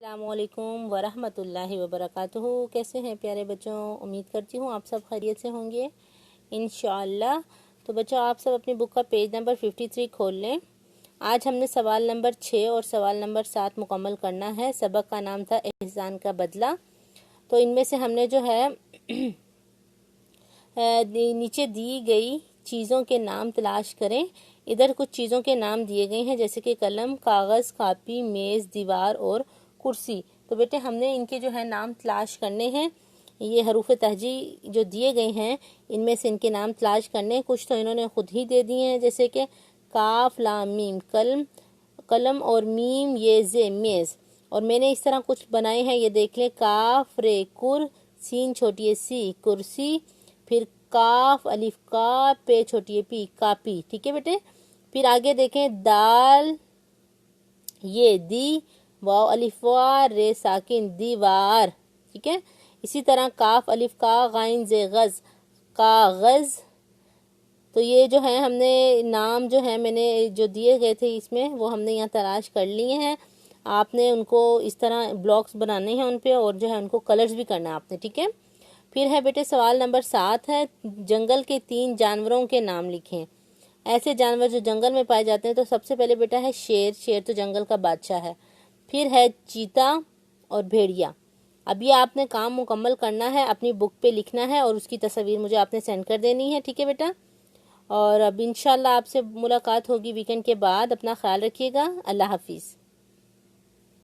अस्सलामुअलैकुम वरहमतुल्लाहि वबरकातुहू। कैसे हैं प्यारे बच्चों? उम्मीद करती हूँ आप सब खैरियत से होंगे इंशाअल्लाह। तो बच्चों, आप सब अपनी बुक का पेज नंबर 53 खोल लें। आज हमने सवाल नंबर 6 और सवाल नंबर 7 मुकम्मल करना है। सबक का नाम था एहसान का बदला। तो इनमें से हमने जो है नीचे दी गई चीज़ों के नाम तलाश करें। इधर कुछ चीज़ों के नाम दिए गए हैं, जैसे कि कलम, कागज़, कापी, मेज़, दीवार और कुर्सी। तो बेटे हमने इनके जो है नाम तलाश करने हैं। ये हरूफ तहजी जो दिए गए हैं, इनमें से इनके नाम तलाश करने। कुछ तो इन्होंने खुद ही दे दिए हैं, जैसे कि काफ लाम मीम कलम और मीम ये जे मेज़। और मैंने इस तरह कुछ बनाए हैं, ये देख लें। काफ रे कुर, सीन छोटी सी कुर्सी, फिर काफ अलिफ का पे छोटी पी कापी। ठीक है बेटे। फिर आगे देखें, दाल ये दी, वाव अलिफ वा रे साकिन दीवार। ठीक है। इसी तरह काफ अलिफ का गाइन जे गज कागज। तो ये जो है हमने नाम जो है मैंने जो दिए गए थे इसमें, वो हमने यहाँ तलाश कर लिए हैं। आपने उनको इस तरह ब्लॉक्स बनाने हैं उन पे, और जो है उनको कलर्स भी करना है आपने। ठीक है। फिर है बेटे सवाल नंबर 7 है, जंगल के 3 जानवरों के नाम लिखें। ऐसे जानवर जो जंगल में पाए जाते हैं। तो सबसे पहले बेटा है शेर। शेर तो जंगल का बादशाह है। फिर है चीता और भेड़िया। अब ये आपने काम मुकम्मल करना है, अपनी बुक पे लिखना है और उसकी तस्वीर मुझे आपने सेंड कर देनी है। ठीक है बेटा। और अब इंशाल्लाह आपसे मुलाकात होगी वीकेंड के बाद। अपना ख्याल रखिएगा। अल्लाह हाफिज़।